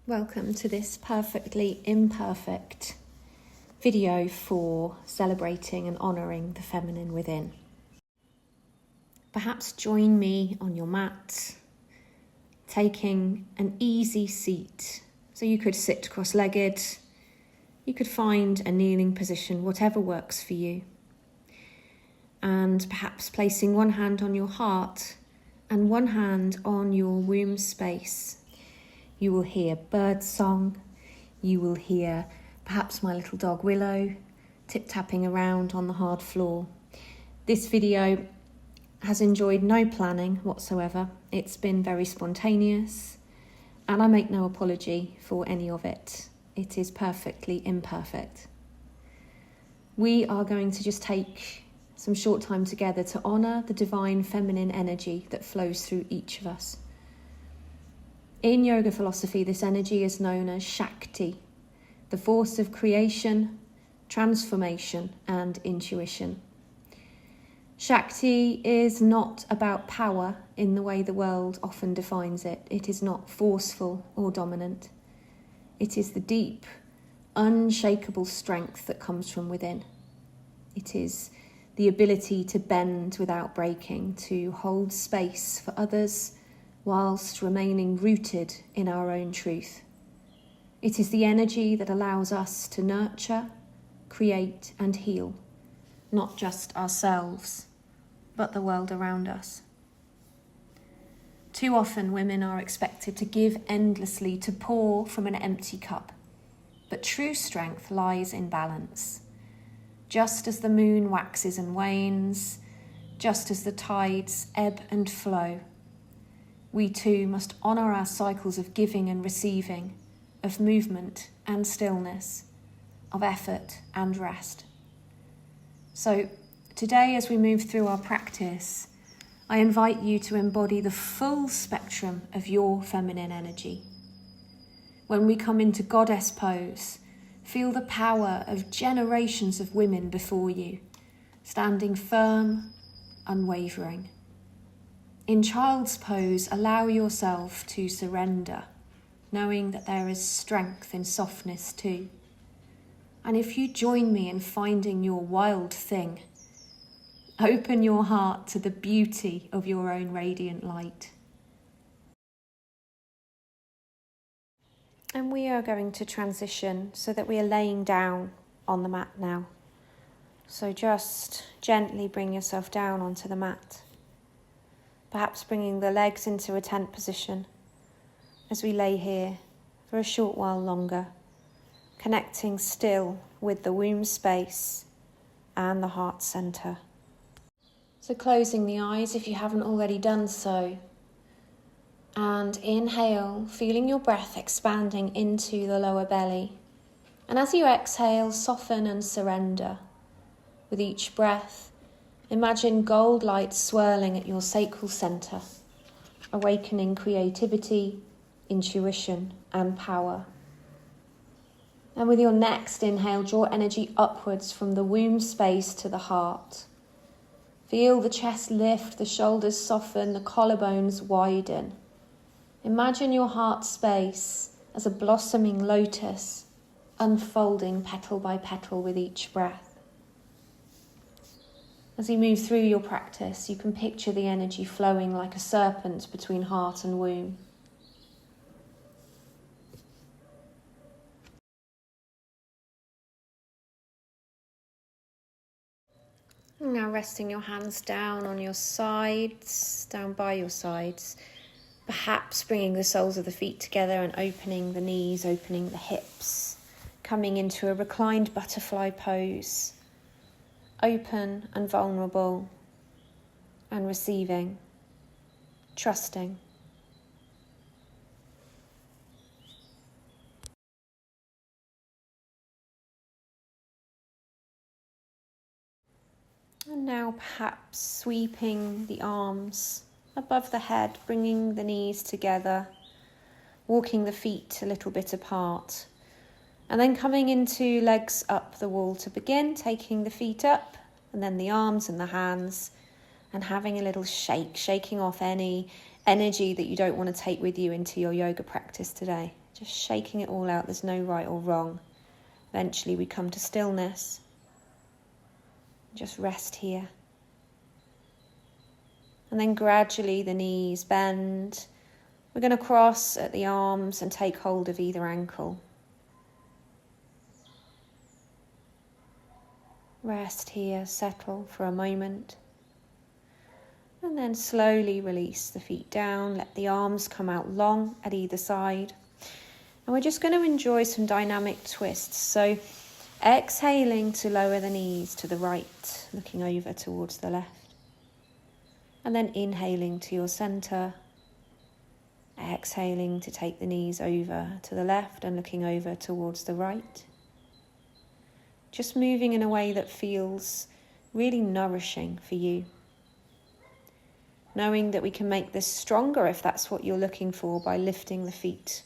Welcome to this perfectly imperfect video for celebrating and honouring the feminine within. Perhaps join me on your mat, taking an easy seat. So you could sit cross-legged, you could find a kneeling position, whatever works for you. And perhaps placing one hand on your heart and one hand on your womb space. You will hear bird song, you will hear perhaps my little dog Willow tip-tapping around on the hard floor. This video has enjoyed no planning whatsoever. It's been very spontaneous and I make no apology for any of it. It is perfectly imperfect. We are going to just take some short time together to honour the divine feminine energy that flows through each of us. In yoga philosophy, this energy is known as Shakti, the force of creation, transformation, and intuition. Shakti is not about power in the way the world often defines it. It is not forceful or dominant. It is the deep, unshakable strength that comes from within. It is the ability to bend without breaking, to hold space for others, whilst remaining rooted in our own truth. It is the energy that allows us to nurture, create and heal, not just ourselves, but the world around us. Too often women are expected to give endlessly, to pour from an empty cup. But true strength lies in balance. Just as the moon waxes and wanes, just as the tides ebb and flow, we too must honour our cycles of giving and receiving, of movement and stillness, of effort and rest. So today, as we move through our practice, I invite you to embody the full spectrum of your feminine energy. When we come into goddess pose, feel the power of generations of women before you, standing firm, unwavering. In child's pose, allow yourself to surrender, knowing that there is strength in softness too. And if you join me in finding your wild thing, open your heart to the beauty of your own radiant light. And we are going to transition so that we are laying down on the mat now. So just gently bring yourself down onto the mat. Perhaps bringing the legs into a tent position as we lay here for a short while longer, connecting still with the womb space and the heart center. So closing the eyes if you haven't already done so, and inhale, feeling your breath expanding into the lower belly. And as you exhale, soften and surrender. With each breath, imagine gold light swirling at your sacral center, awakening creativity, intuition, and power. And with your next inhale, draw energy upwards from the womb space to the heart. Feel the chest lift, the shoulders soften, the collarbones widen. Imagine your heart space as a blossoming lotus, unfolding petal by petal with each breath. As you move through your practice, you can picture the energy flowing like a serpent between heart and womb. Now resting your hands down on your sides, down by your sides, perhaps bringing the soles of the feet together and opening the knees, opening the hips, coming into a reclined butterfly pose. Open and vulnerable and receiving, trusting. And now perhaps sweeping the arms above the head, bringing the knees together, walking the feet a little bit apart. And then coming into legs up the wall to begin, taking the feet up and then the arms and the hands and having a little shake, shaking off any energy that you don't want to take with you into your yoga practice today. Just shaking it all out. There's no right or wrong. Eventually we come to stillness. Just rest here. And then gradually the knees bend. We're going to cross at the arms and take hold of either ankle. Rest here, settle for a moment. And then slowly release the feet down. Let the arms come out long at either side. And we're just going to enjoy some dynamic twists. So exhaling to lower the knees to the right, looking over towards the left. And then inhaling to your center. Exhaling to take the knees over to the left and looking over towards the right. Just moving in a way that feels really nourishing for you. Knowing that we can make this stronger if that's what you're looking for by lifting the feet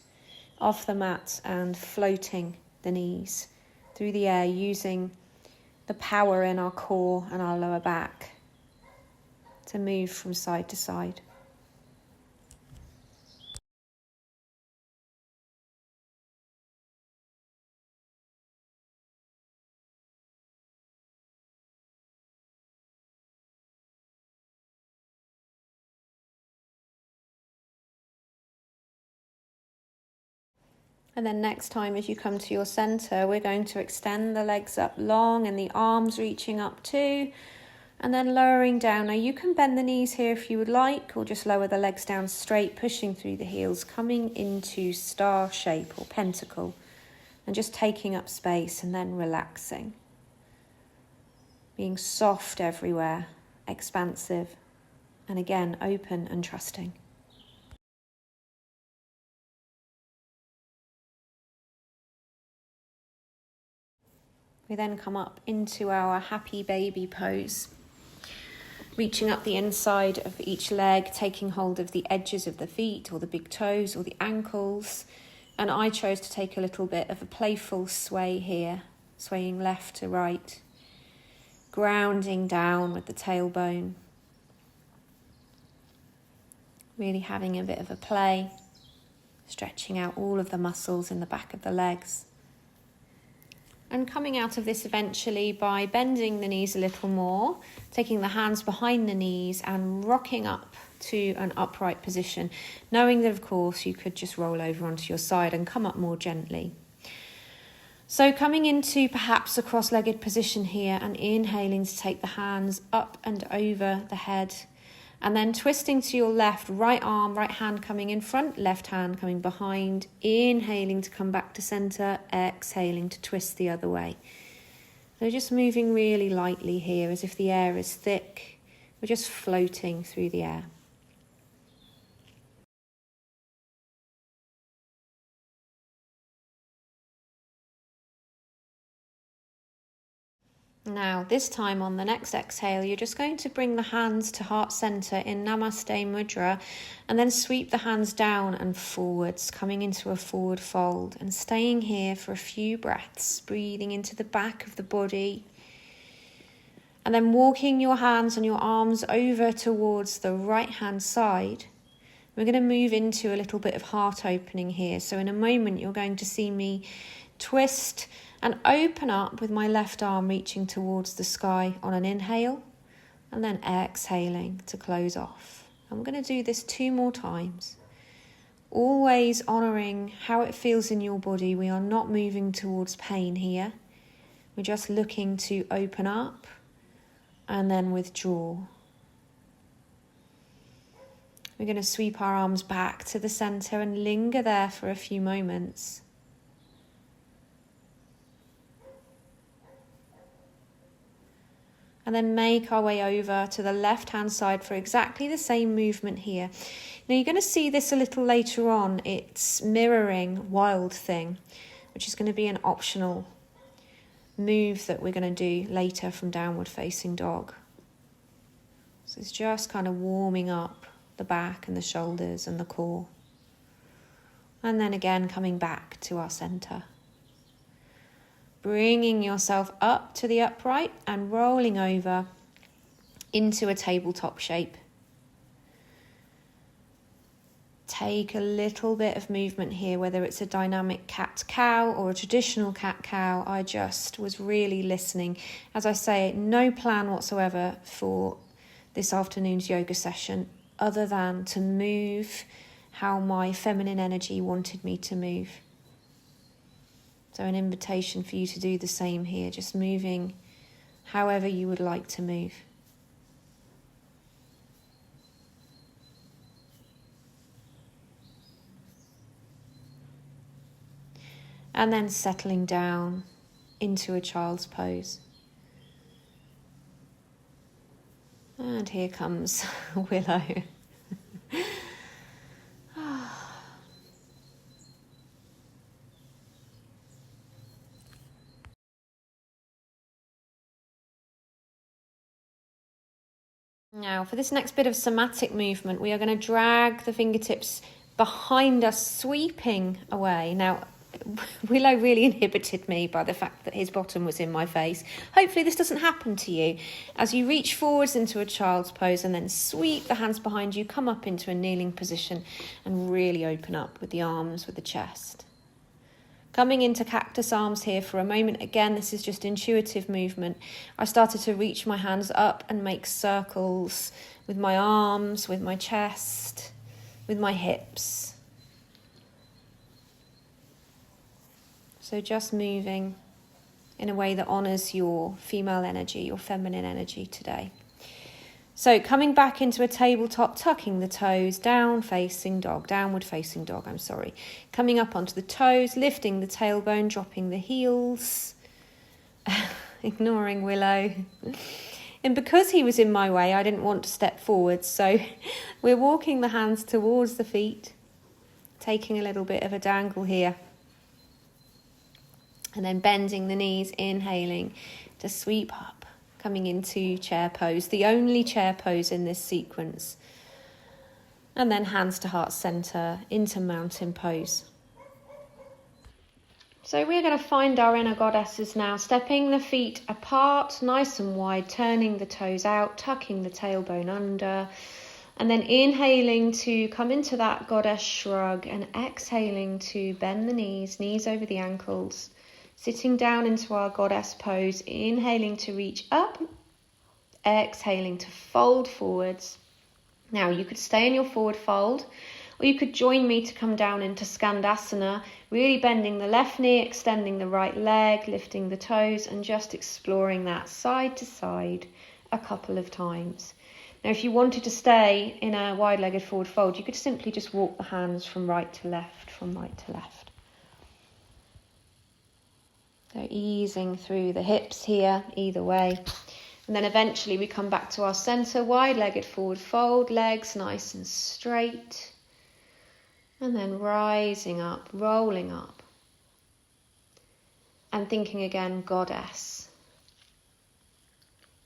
off the mat and floating the knees through the air using the power in our core and our lower back to move from side to side. And then next time as you come to your center, we're going to extend the legs up long and the arms reaching up too. And then lowering down. Now you can bend the knees here if you would like, or just lower the legs down straight, pushing through the heels, coming into star shape or pentacle. And just taking up space and then relaxing. Being soft everywhere, expansive. And again, open and trusting. We then come up into our happy baby pose, reaching up the inside of each leg, taking hold of the edges of the feet or the big toes or the ankles. And I chose to take a little bit of a playful sway here, swaying left to right, grounding down with the tailbone. Really having a bit of a play, stretching out all of the muscles in the back of the legs. And coming out of this eventually by bending the knees a little more, taking the hands behind the knees and rocking up to an upright position, knowing that of course you could just roll over onto your side and come up more gently. So coming into perhaps a cross-legged position here and inhaling to take the hands up and over the head. And then twisting to your left, right arm, right hand coming in front, left hand coming behind. Inhaling to come back to center, exhaling to twist the other way. So just moving really lightly here as if the air is thick. We're just floating through the air. Now, this time on the next exhale, you're just going to bring the hands to heart center in Namaste Mudra and then sweep the hands down and forwards, coming into a forward fold and staying here for a few breaths, breathing into the back of the body and then walking your hands and your arms over towards the right hand side. We're going to move into a little bit of heart opening here. So in a moment, you're going to see me twist and open up with my left arm reaching towards the sky on an inhale and then exhaling to close off. I'm going to do this 2 more times. Always honouring how it feels in your body. We are not moving towards pain here. We're just looking to open up and then withdraw. We're going to sweep our arms back to the centre and linger there for a few moments. And then make our way over to the left-hand side for exactly the same movement here. Now you're going to see this a little later on. It's mirroring Wild Thing, which is going to be an optional move that we're going to do later from Downward Facing Dog. So it's just kind of warming up the back and the shoulders and the core. And then again coming back to our centre. Bringing yourself up to the upright and rolling over into a tabletop shape. take a little bit of movement here, whether it's a dynamic cat-cow or a traditional cat-cow. I just was really listening. As I say, no plan whatsoever for this afternoon's yoga session, other than to move how my feminine energy wanted me to move. So an invitation for you to do the same here, just moving however you would like to move. And then settling down into a child's pose. And here comes Willow. Now, for this next bit of somatic movement, we are going to drag the fingertips behind us, sweeping away. Now, Willow really inhibited me by the fact that his bottom was in my face. Hopefully this doesn't happen to you. As you reach forwards into a child's pose and then sweep the hands behind you, come up into a kneeling position and really open up with the arms, with the chest. Coming into cactus arms here for a moment. Again, this is just intuitive movement. I started to reach my hands up and make circles with my arms, with my chest, with my hips. So just moving in a way that honours your female energy, your feminine energy today. So coming back into a tabletop, tucking the toes, downward facing dog. Coming up onto the toes, lifting the tailbone, dropping the heels, ignoring Willow. And because he was in my way, I didn't want to step forward. So we're walking the hands towards the feet, taking a little bit of a dangle here. And then bending the knees, inhaling to sweep up, coming into chair pose, the only chair pose in this sequence. And then hands to heart center into mountain pose. So we're going to find our inner goddesses now, stepping the feet apart, nice and wide, turning the toes out, tucking the tailbone under, and then inhaling to come into that goddess shrug and exhaling to bend the knees over the ankles. Sitting down into our goddess pose, inhaling to reach up, exhaling to fold forwards. Now you could stay in your forward fold, or you could join me to come down into Skandasana, really bending the left knee, extending the right leg, lifting the toes, and just exploring that side to side a couple of times. Now if you wanted to stay in a wide-legged forward fold, you could simply just walk the hands from right to left, So easing through the hips here, either way. And then eventually we come back to our centre, wide-legged forward fold, legs nice and straight. And then rising up, rolling up. And thinking again, goddess.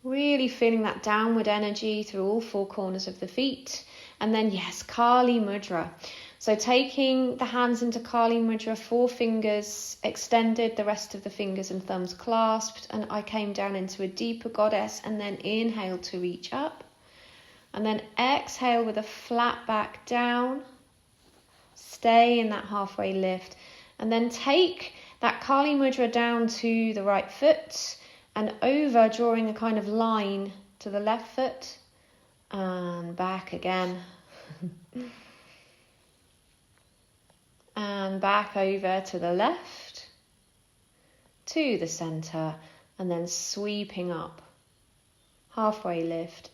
Really feeling that downward energy through all four corners of the feet. And then, yes, Kali Mudra. So taking the hands into Kali Mudra, 4 fingers extended, the rest of the fingers and thumbs clasped, and I came down into a deeper goddess, and then inhale to reach up, and then exhale with a flat back down, stay in that halfway lift, and then take that Kali Mudra down to the right foot, and over, drawing a kind of line to the left foot, and back again. And back over to the left, to the centre, and then sweeping up, halfway lift,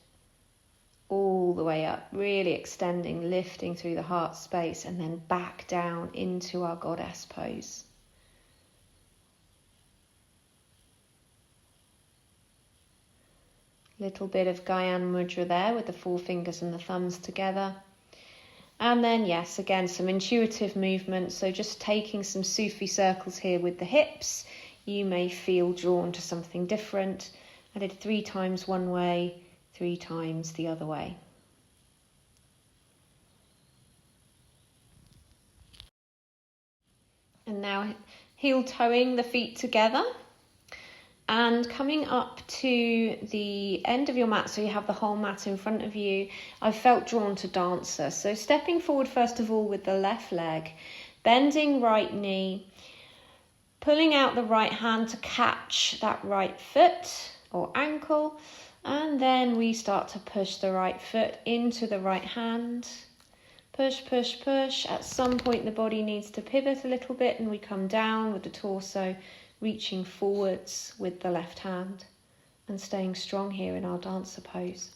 all the way up, really extending, lifting through the heart space, and then back down into our goddess pose. Little bit of Gyan Mudra there with the 4 fingers and the thumbs together. And then, yes, again, some intuitive movement. So just taking some Sufi circles here with the hips. You may feel drawn to something different. I did 3 times one way, 3 times the other way. And now heel toeing the feet together. And coming up to the end of your mat, so you have the whole mat in front of you, I felt drawn to dancer. So stepping forward first of all with the left leg, bending right knee, pulling out the right hand to catch that right foot or ankle, and then we start to push the right foot into the right hand. Push, push, push. At some point the body needs to pivot a little bit and we come down with the torso, reaching forwards with the left hand and staying strong here in our dancer pose.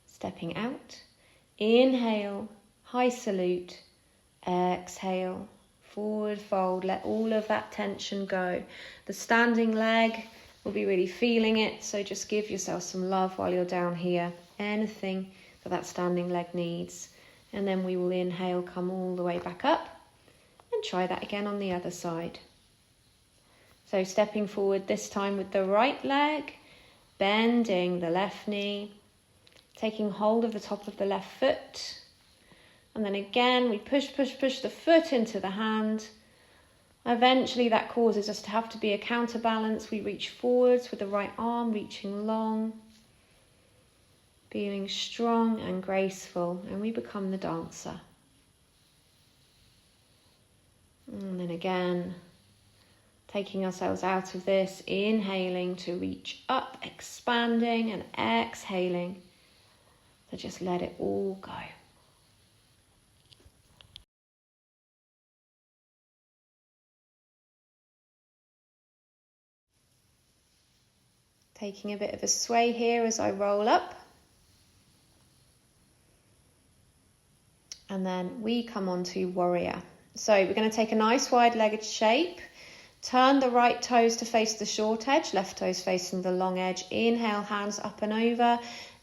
Stepping out, inhale, high salute, exhale, forward fold, let all of that tension go. The standing leg will be really feeling it, so just give yourself some love while you're down here, anything that standing leg needs. And then we will inhale, come all the way back up. And try that again on the other side. So stepping forward this time with the right leg, bending the left knee, taking hold of the top of the left foot. And then again, we push, push, push the foot into the hand. Eventually that causes us to have to be a counterbalance. We reach forwards with the right arm, reaching long, feeling strong and graceful, and we become the dancer. And then again, taking ourselves out of this, inhaling to reach up, expanding, and exhaling to just let it all go. Taking a bit of a sway here as I roll up. And then we come on to warrior. So we're going to take a nice wide-legged shape. Turn the right toes to face the short edge, left toes facing the long edge. Inhale, hands up and over.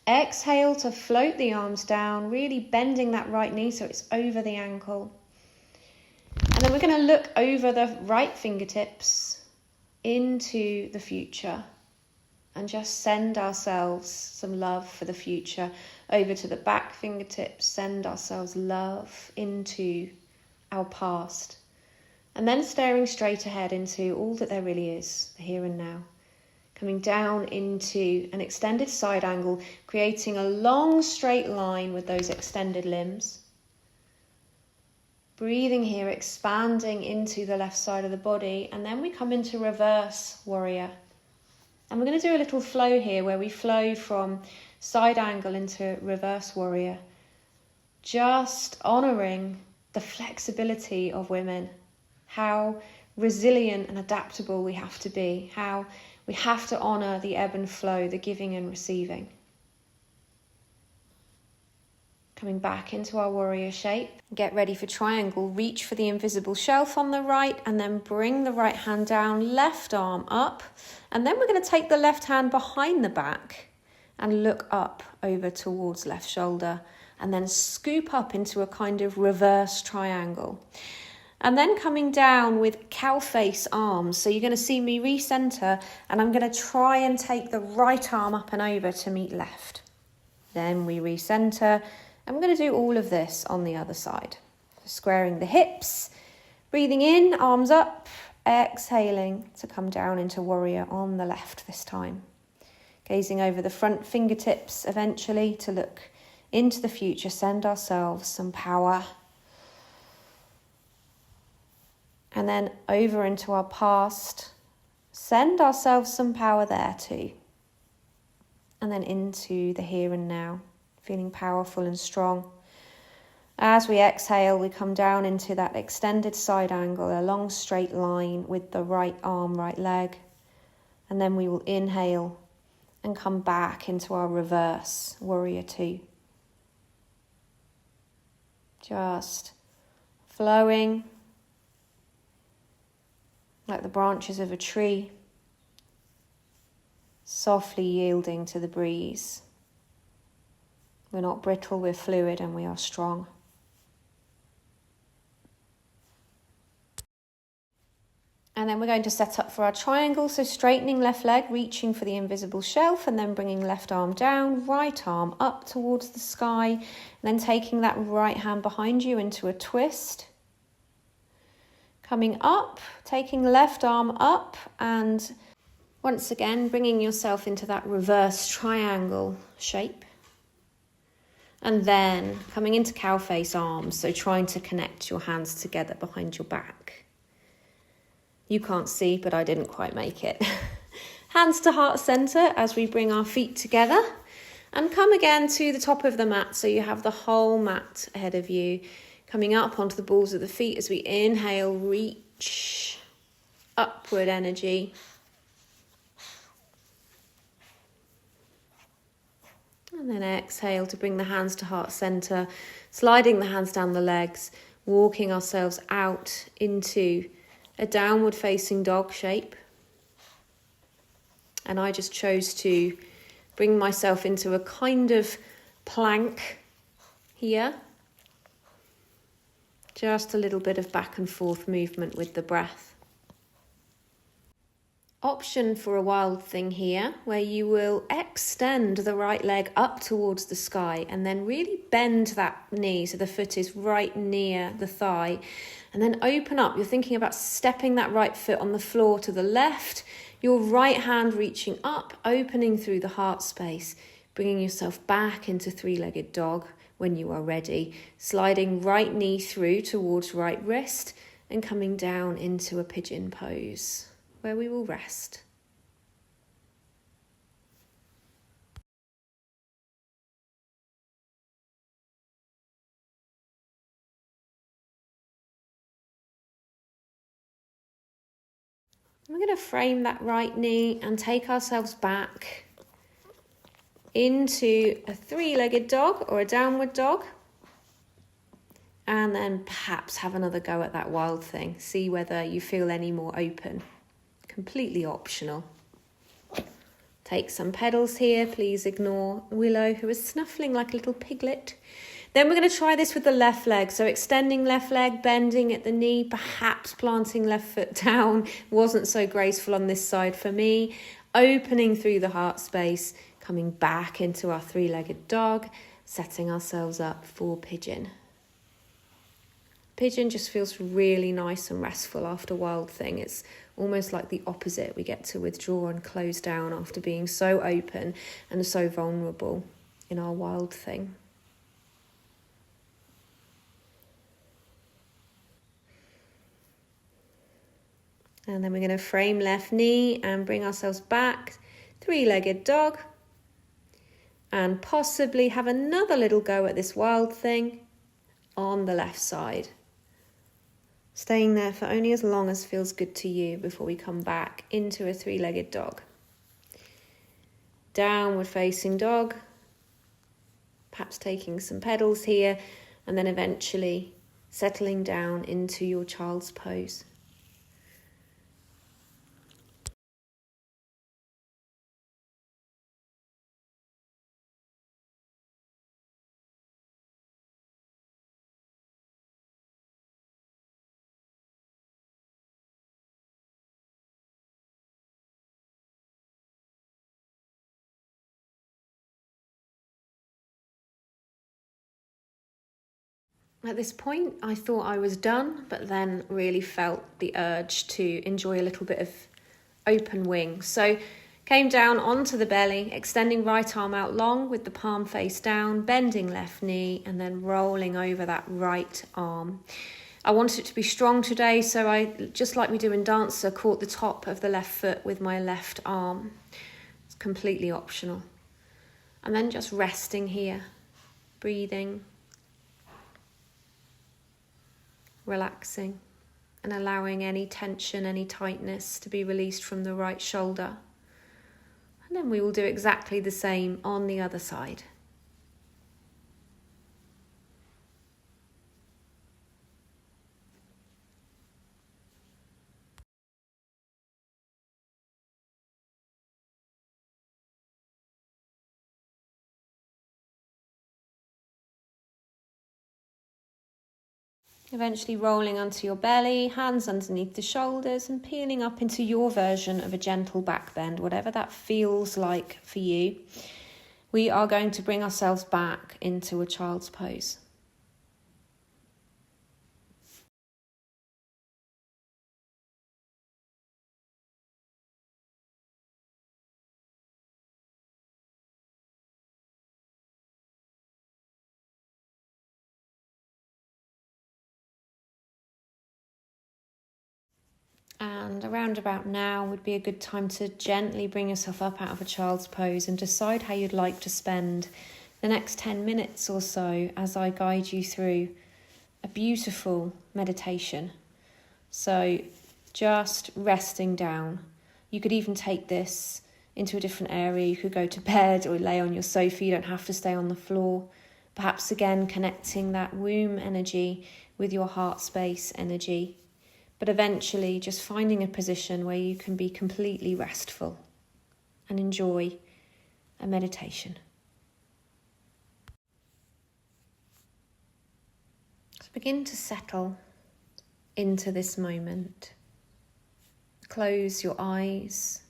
Exhale to float the arms down, really bending that right knee so it's over the ankle. And then we're going to look over the right fingertips into the future and just send ourselves some love for the future. Over to the back fingertips, send ourselves love into our past, and then staring straight ahead into all that there really is, the here and now. Coming down into an extended side angle, creating a long straight line with those extended limbs. Breathing here, expanding into the left side of the body, and then we come into reverse warrior. And we're going to do a little flow here where we flow from side angle into reverse warrior, just honouring the flexibility of women, how resilient and adaptable we have to be, how we have to honour the ebb and flow, the giving and receiving. Coming back into our warrior shape. Get ready for triangle. Reach for the invisible shelf on the right and then bring the right hand down, left arm up. And then we're going to take the left hand behind the back and look up over towards left shoulder. And then scoop up into a kind of reverse triangle. And then coming down with cow face arms. So you're going to see me recenter, and I'm going to try and take the right arm up and over to meet left. Then we recenter, and we're going to do all of this on the other side. So squaring the hips, breathing in, arms up, exhaling to come down into warrior on the left this time. Gazing over the front fingertips eventually to look into the future, send ourselves some power. And then over into our past, send ourselves some power there too. And then into the here and now, feeling powerful and strong. As we exhale, we come down into that extended side angle, a long straight line with the right arm, right leg. And then we will inhale and come back into our reverse warrior two. Just flowing like the branches of a tree, softly yielding to the breeze. We're not brittle, we're fluid, and we are strong. And then we're going to set up for our triangle. So straightening left leg, reaching for the invisible shelf, and then bringing left arm down, right arm up towards the sky, and then taking that right hand behind you into a twist. Coming up, taking the left arm up and once again bringing yourself into that reverse triangle shape. And then coming into cow face arms, so trying to connect your hands together behind your back. You can't see, but I didn't quite make it. Hands to heart center as we bring our feet together. And come again to the top of the mat, so you have the whole mat ahead of you. Coming up onto the balls of the feet as we inhale, reach, upward energy. And then exhale to bring the hands to heart center, sliding the hands down the legs, walking ourselves out into a downward facing dog shape. And I just chose to bring myself into a kind of plank here. Just a little bit of back and forth movement with the breath. Option for a wild thing here, where you will extend the right leg up towards the sky and then really bend that knee so the foot is right near the thigh, and then open up. You're thinking about stepping that right foot on the floor to the left, your right hand reaching up, opening through the heart space, bringing yourself back into three-legged dog when you are ready, sliding right knee through towards right wrist and coming down into a pigeon pose, where we will rest. We're going to frame that right knee and take ourselves back into a three-legged dog or a downward dog. And then perhaps have another go at that wild thing. See whether you feel any more open. Completely optional. Take some pedals here. Please ignore Willow, who is snuffling like a little piglet. Then we're going to try this with the left leg. So extending left leg, bending at the knee, perhaps planting left foot down. Wasn't so graceful on this side for me. Opening through the heart space, coming back into our three-legged dog, setting ourselves up for pigeon. Pigeon just feels really nice and restful after wild thing. It's almost like the opposite. We get to withdraw and close down after being so open and so vulnerable in our wild thing. And then we're going to frame left knee and bring ourselves back, three-legged dog, and possibly have another little go at this wild thing on the left side. Staying there for only as long as feels good to you before we come back into a three-legged dog. Downward facing dog, perhaps taking some pedals here, and then eventually settling down into your child's pose. At this point, I thought I was done, but then really felt the urge to enjoy a little bit of open wing. So came down onto the belly, extending right arm out long with the palm face down, bending left knee, and then rolling over that right arm. I wanted it to be strong today, so I, just like we do in dancer, caught the top of the left foot with my left arm. It's completely optional. And then just resting here, breathing, relaxing and allowing any tension, any tightness to be released from the right shoulder. And then we will do exactly the same on the other side. Eventually rolling onto your belly, hands underneath the shoulders and peeling up into your version of a gentle back bend, whatever that feels like for you. We are going to bring ourselves back into a child's pose. And around about now would be a good time to gently bring yourself up out of a child's pose and decide how you'd like to spend the next 10 minutes or so as I guide you through a beautiful meditation. So just resting down. You could even take this into a different area. You could go to bed or lay on your sofa. You don't have to stay on the floor. Perhaps again connecting that womb energy with your heart space energy. But eventually just finding a position where you can be completely restful and enjoy a meditation. So begin to settle into this moment. Close your eyes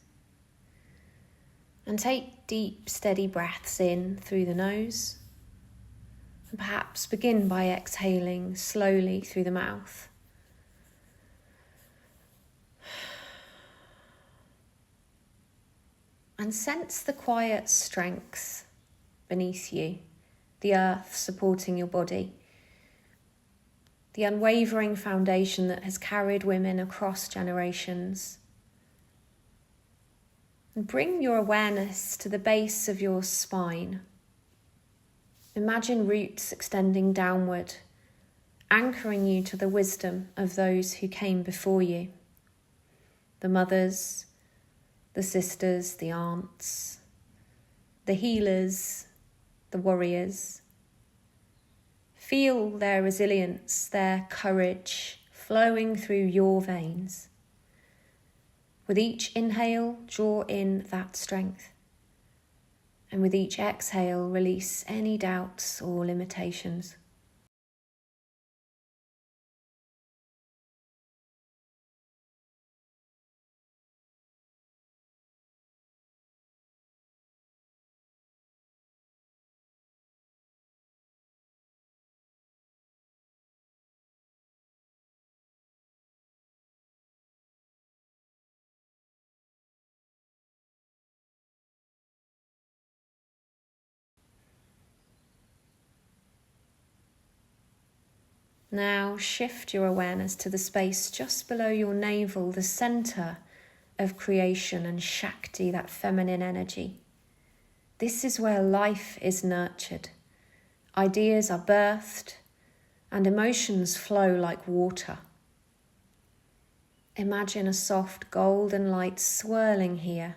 and take deep, steady breaths in through the nose. And perhaps begin by exhaling slowly through the mouth. And sense the quiet strength beneath you, the earth supporting your body, the unwavering foundation that has carried women across generations. And bring your awareness to the base of your spine. Imagine roots extending downward, anchoring you to the wisdom of those who came before you. The mothers, the sisters, the aunts, the healers, the warriors. Feel their resilience, their courage flowing through your veins. With each inhale, draw in that strength. And with each exhale, release any doubts or limitations. Now shift your awareness to the space just below your navel, the center of creation and Shakti, that feminine energy. This is where life is nurtured, ideas are birthed, and emotions flow like water. Imagine a soft golden light swirling here,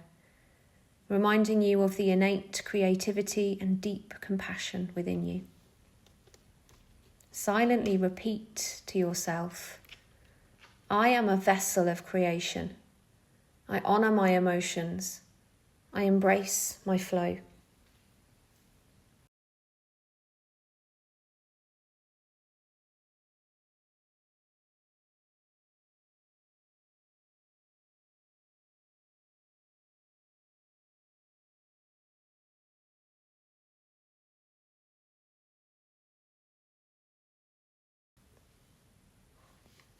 reminding you of the innate creativity and deep compassion within you. Silently repeat to yourself, I am a vessel of creation. I honor my emotions. I embrace my flow.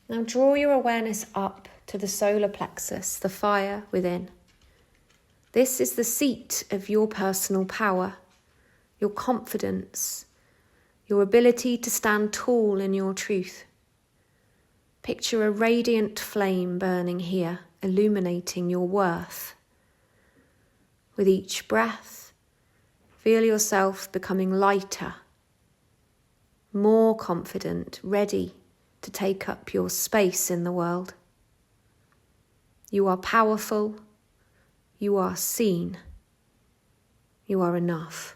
Now draw your awareness up to the solar plexus, the fire within. This is the seat of your personal power, your confidence, your ability to stand tall in your truth. Picture a radiant flame burning here, illuminating your worth. With each breath, feel yourself becoming lighter, more confident, ready to take up your space in the world. You are powerful, you are seen, you are enough.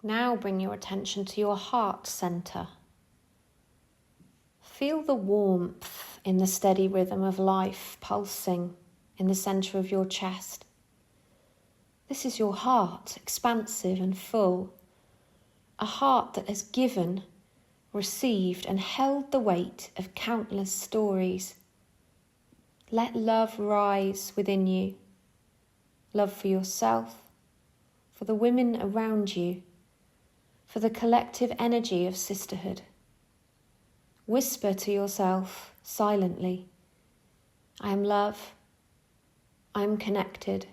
Now bring your attention to your heart center. Feel the warmth in the steady rhythm of life pulsing in the center of your chest. This is your heart, expansive and full. A heart that has given, received and held the weight of countless stories. Let love rise within you. love for yourself, for the women around you, for the collective energy of sisterhood. Whisper to yourself silently, I am love, I am connected,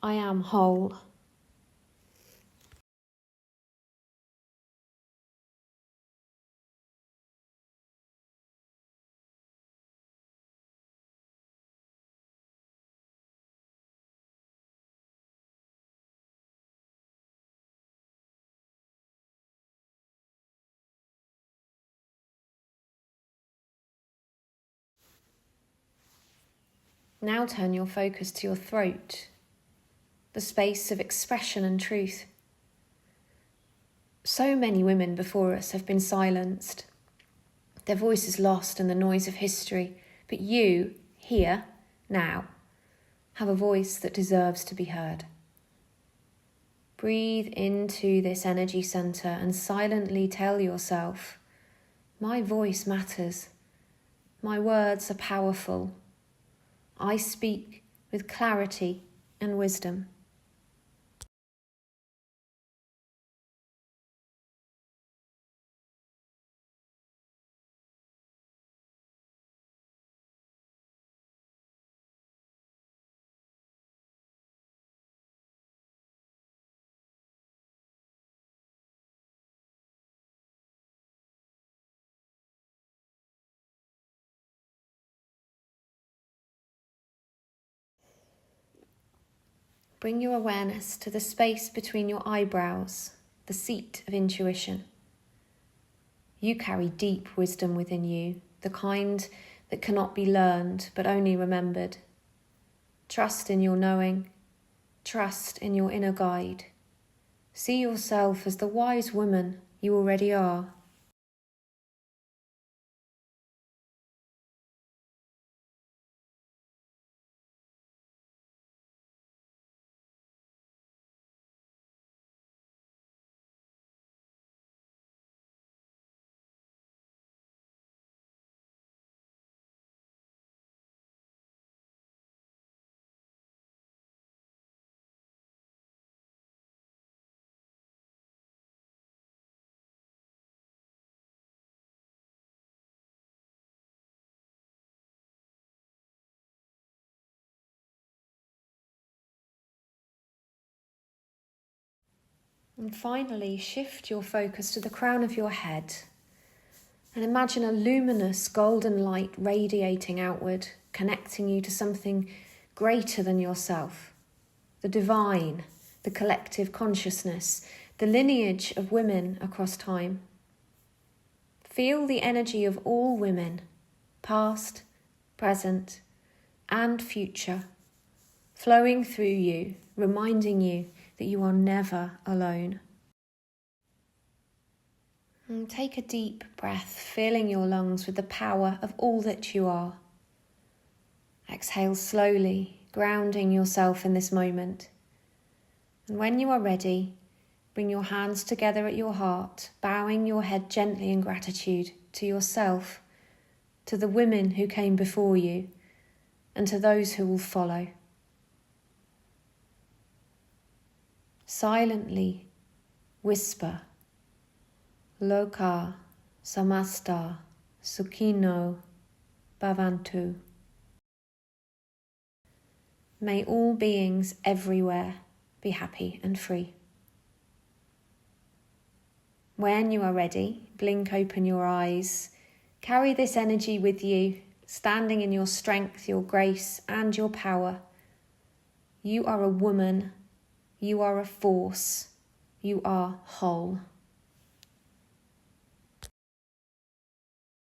I am whole. Now turn your focus to your throat, the space of expression and truth. So many women before us have been silenced, their voices lost in the noise of history, but you, here, now, have a voice that deserves to be heard. Breathe into this energy centre and silently tell yourself, my voice matters, my words are powerful, I speak with clarity and wisdom. Bring your awareness to the space between your eyebrows, the seat of intuition. You carry deep wisdom within you, the kind that cannot be learned but only remembered. Trust in your knowing, trust in your inner guide. See yourself as the wise woman you already are. And finally, shift your focus to the crown of your head and imagine a luminous golden light radiating outward, connecting you to something greater than yourself, the divine, the collective consciousness, the lineage of women across time. Feel the energy of all women, past, present, and future, flowing through you, reminding you that you are never alone. And take a deep breath, filling your lungs with the power of all that you are. Exhale slowly, grounding yourself in this moment. And when you are ready, bring your hands together at your heart, bowing your head gently in gratitude to yourself, to the women who came before you, and to those who will follow. Silently whisper, Loka samasta sukhino bhavantu. May all beings everywhere be happy and free. When you are ready, blink open your eyes. Carry this energy with you, standing in your strength, your grace, and your power. You are a woman. You are a force. You are whole.